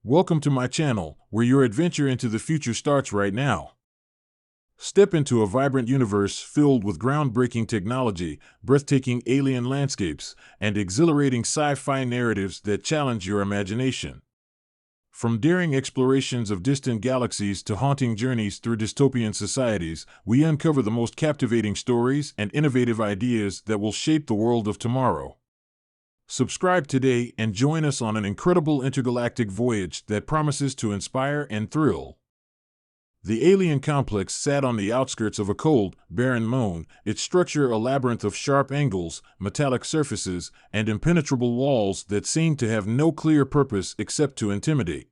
Welcome to my channel, where your adventure into the future starts right now. Step into a vibrant universe filled with groundbreaking technology, breathtaking alien landscapes, and exhilarating sci-fi narratives that challenge your imagination. From daring explorations of distant galaxies to haunting journeys through dystopian societies, we uncover the most captivating stories and innovative ideas that will shape the world of tomorrow. Subscribe today and join us on an incredible intergalactic voyage that promises to inspire and thrill. The alien complex sat on the outskirts of a cold, barren moon, its structure a labyrinth of sharp angles, metallic surfaces, and impenetrable walls that seemed to have no clear purpose except to intimidate.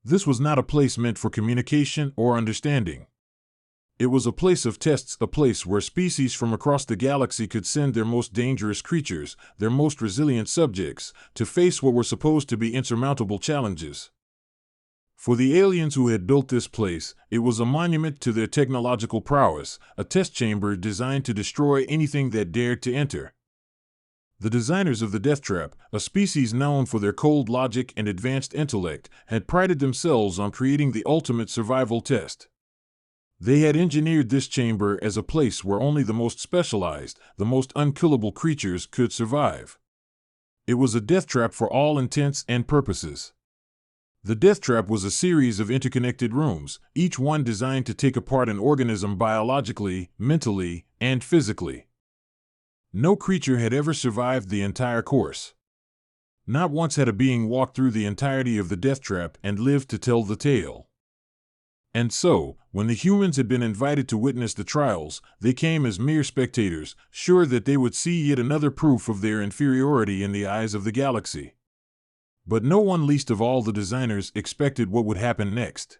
This was not a place meant for communication or understanding. It was a place of tests, a place where species from across the galaxy could send their most dangerous creatures, their most resilient subjects, to face what were supposed to be insurmountable challenges. For the aliens who had built this place, it was a monument to their technological prowess, a test chamber designed to destroy anything that dared to enter. The designers of the Deathtrap, a species known for their cold logic and advanced intellect, had prided themselves on creating the ultimate survival test. They had engineered this chamber as a place where only the most specialized, the most unkillable creatures could survive. It was a death trap for all intents and purposes. The death trap was a series of interconnected rooms, each one designed to take apart an organism biologically, mentally, and physically. No creature had ever survived the entire course. Not once had a being walked through the entirety of the death trap and lived to tell the tale. And so, when the humans had been invited to witness the trials, they came as mere spectators, sure that they would see yet another proof of their inferiority in the eyes of the galaxy. But no one, least of all the designers, expected what would happen next.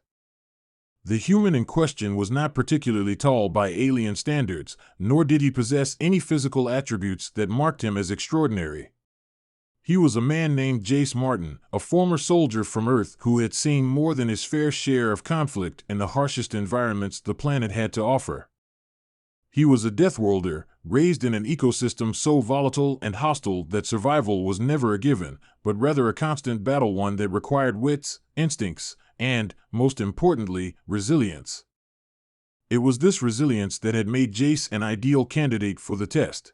The human in question was not particularly tall by alien standards, nor did he possess any physical attributes that marked him as extraordinary. He was a man named Jace Martin, a former soldier from Earth who had seen more than his fair share of conflict in the harshest environments the planet had to offer. He was a Deathworlder, raised in an ecosystem so volatile and hostile that survival was never a given, but rather a constant battle, one that required wits, instincts, and, most importantly, resilience. It was this resilience that had made Jace an ideal candidate for the test.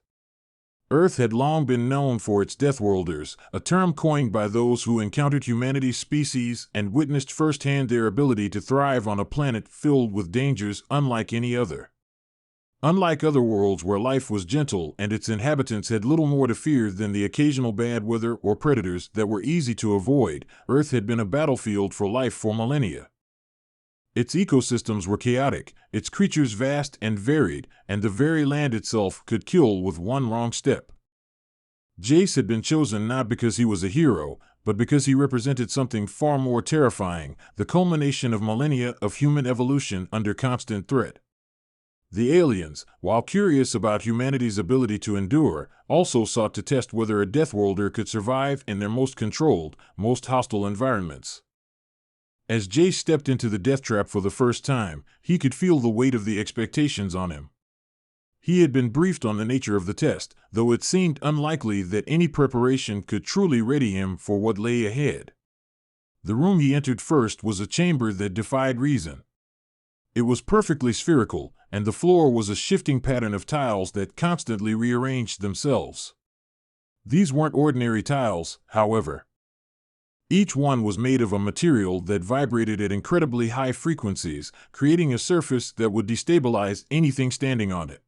Earth had long been known for its Deathworlders, a term coined by those who encountered humanity's species and witnessed firsthand their ability to thrive on a planet filled with dangers unlike any other. Unlike other worlds where life was gentle and its inhabitants had little more to fear than the occasional bad weather or predators that were easy to avoid, Earth had been a battlefield for life for millennia. Its ecosystems were chaotic, its creatures vast and varied, and the very land itself could kill with one wrong step. Jace had been chosen not because he was a hero, but because he represented something far more terrifying, the culmination of millennia of human evolution under constant threat. The aliens, while curious about humanity's ability to endure, also sought to test whether a Deathworlder could survive in their most controlled, most hostile environments. As Jace stepped into the death trap for the first time, he could feel the weight of the expectations on him. He had been briefed on the nature of the test, though it seemed unlikely that any preparation could truly ready him for what lay ahead. The room he entered first was a chamber that defied reason. It was perfectly spherical, and the floor was a shifting pattern of tiles that constantly rearranged themselves. These weren't ordinary tiles, however. Each one was made of a material that vibrated at incredibly high frequencies, creating a surface that would destabilize anything standing on it.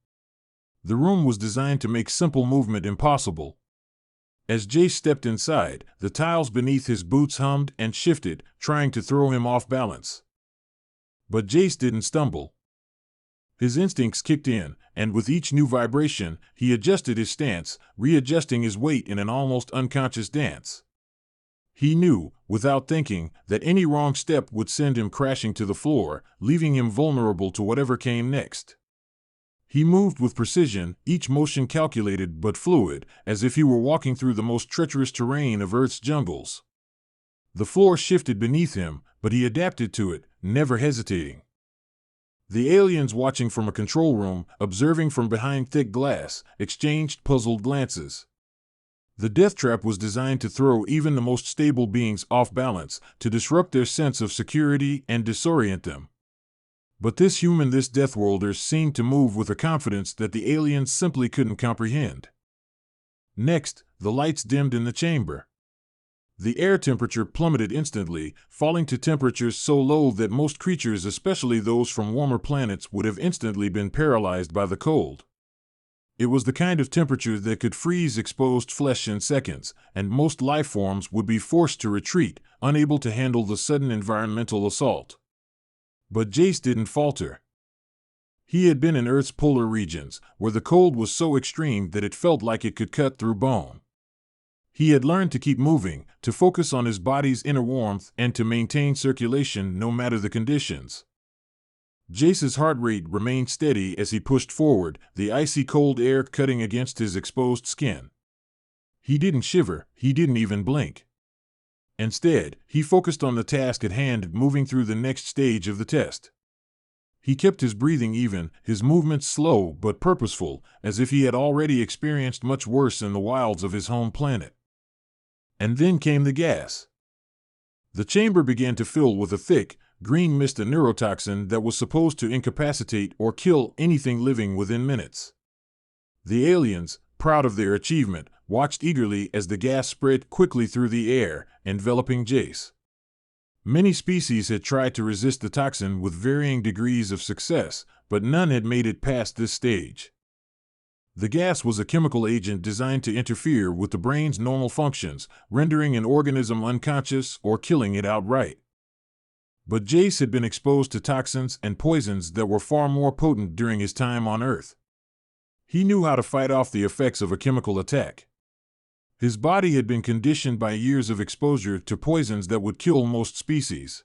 The room was designed to make simple movement impossible. As Jace stepped inside, the tiles beneath his boots hummed and shifted, trying to throw him off balance. But Jace didn't stumble. His instincts kicked in, and with each new vibration, he adjusted his stance, readjusting his weight in an almost unconscious dance. He knew, without thinking, that any wrong step would send him crashing to the floor, leaving him vulnerable to whatever came next. He moved with precision, each motion calculated but fluid, as if he were walking through the most treacherous terrain of Earth's jungles. The floor shifted beneath him, but he adapted to it, never hesitating. The aliens watching from a control room, observing from behind thick glass, exchanged puzzled glances. The Deathtrap was designed to throw even the most stable beings off balance, to disrupt their sense of security and disorient them. But this Deathworlder seemed to move with a confidence that the aliens simply couldn't comprehend. Next, the lights dimmed in the chamber. The air temperature plummeted instantly, falling to temperatures so low that most creatures, especially those from warmer planets, would have instantly been paralyzed by the cold. It was the kind of temperature that could freeze exposed flesh in seconds, and most life forms would be forced to retreat, unable to handle the sudden environmental assault. But Jace didn't falter. He had been in Earth's polar regions, where the cold was so extreme that it felt like it could cut through bone. He had learned to keep moving, to focus on his body's inner warmth, and to maintain circulation no matter the conditions. Jace's heart rate remained steady as he pushed forward, the icy cold air cutting against his exposed skin. He didn't shiver, he didn't even blink. Instead, he focused on the task at hand, moving through the next stage of the test. He kept his breathing even, his movements slow but purposeful, as if he had already experienced much worse in the wilds of his home planet. And then came the gas. The chamber began to fill with a thick, green mist, a neurotoxin that was supposed to incapacitate or kill anything living within minutes. The aliens, proud of their achievement, watched eagerly as the gas spread quickly through the air, enveloping Jace. Many species had tried to resist the toxin with varying degrees of success, but none had made it past this stage. The gas was a chemical agent designed to interfere with the brain's normal functions, rendering an organism unconscious or killing it outright. But Jace had been exposed to toxins and poisons that were far more potent during his time on Earth. He knew how to fight off the effects of a chemical attack. His body had been conditioned by years of exposure to poisons that would kill most species.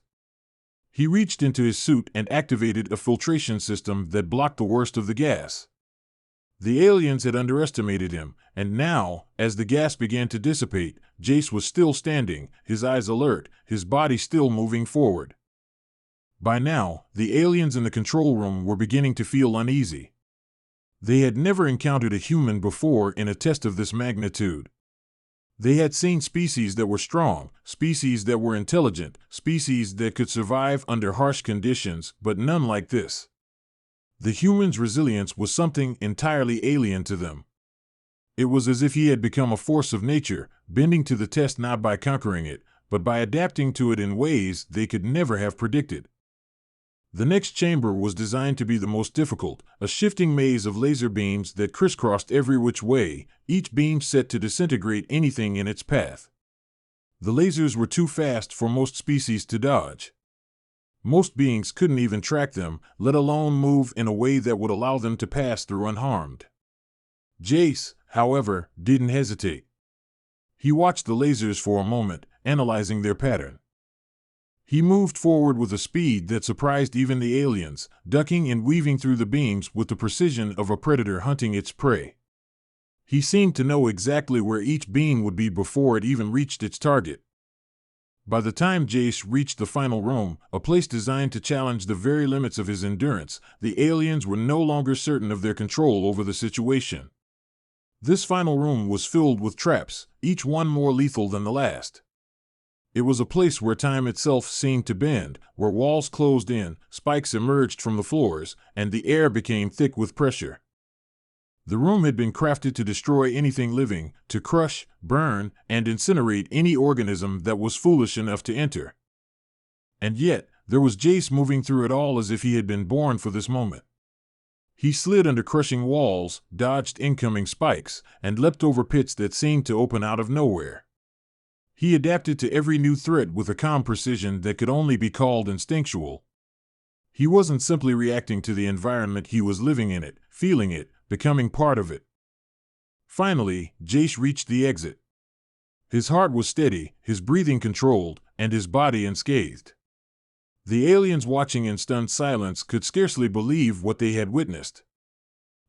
He reached into his suit and activated a filtration system that blocked the worst of the gas. The aliens had underestimated him, and now, as the gas began to dissipate, Jace was still standing, his eyes alert, his body still moving forward. By now, the aliens in the control room were beginning to feel uneasy. They had never encountered a human before in a test of this magnitude. They had seen species that were strong, species that were intelligent, species that could survive under harsh conditions, but none like this. The human's resilience was something entirely alien to them. It was as if he had become a force of nature, bending to the test not by conquering it, but by adapting to it in ways they could never have predicted. The next chamber was designed to be the most difficult, a shifting maze of laser beams that crisscrossed every which way, each beam set to disintegrate anything in its path. The lasers were too fast for most species to dodge. Most beings couldn't even track them, let alone move in a way that would allow them to pass through unharmed. Jace, however, didn't hesitate. He watched the lasers for a moment, analyzing their pattern. He moved forward with a speed that surprised even the aliens, ducking and weaving through the beams with the precision of a predator hunting its prey. He seemed to know exactly where each beam would be before it even reached its target. By the time Jace reached the final room, a place designed to challenge the very limits of his endurance, the aliens were no longer certain of their control over the situation. This final room was filled with traps, each one more lethal than the last. It was a place where time itself seemed to bend, where walls closed in, spikes emerged from the floors, and the air became thick with pressure. The room had been crafted to destroy anything living, to crush, burn, and incinerate any organism that was foolish enough to enter. And yet, there was Jace moving through it all as if he had been born for this moment. He slid under crushing walls, dodged incoming spikes, and leapt over pits that seemed to open out of nowhere. He adapted to every new threat with a calm precision that could only be called instinctual. He wasn't simply reacting to the environment, he was living in it, feeling it, becoming part of it. Finally, Jace reached the exit. His heart was steady, his breathing controlled, and his body unscathed. The aliens watching in stunned silence could scarcely believe what they had witnessed.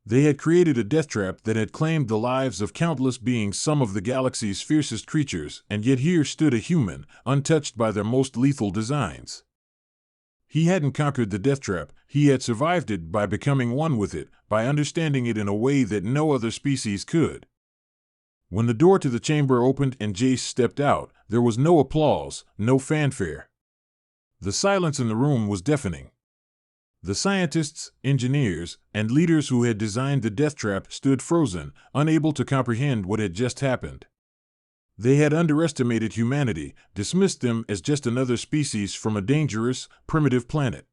They had created a deathtrap that had claimed the lives of countless beings, some of the galaxy's fiercest creatures, and yet here stood a human, untouched by their most lethal designs. He hadn't conquered the deathtrap, he had survived it by becoming one with it, by understanding it in a way that no other species could. When the door to the chamber opened and Jace stepped out, there was no applause, no fanfare. The silence in the room was deafening. The scientists, engineers, and leaders who had designed the Deathtrap stood frozen, unable to comprehend what had just happened. They had underestimated humanity, dismissed them as just another species from a dangerous, primitive planet.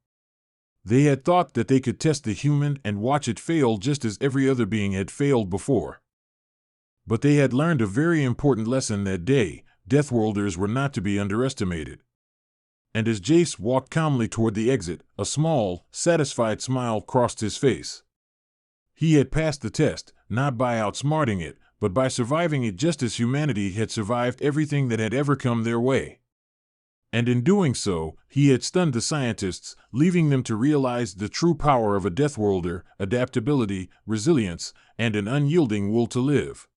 They had thought that they could test the human and watch it fail just as every other being had failed before. But they had learned a very important lesson that day: Deathworlders were not to be underestimated. And as Jace walked calmly toward the exit, a small, satisfied smile crossed his face. He had passed the test, not by outsmarting it, but by surviving it just as humanity had survived everything that had ever come their way. And in doing so, he had stunned the scientists, leaving them to realize the true power of a Deathworlder: adaptability, resilience, and an unyielding will to live.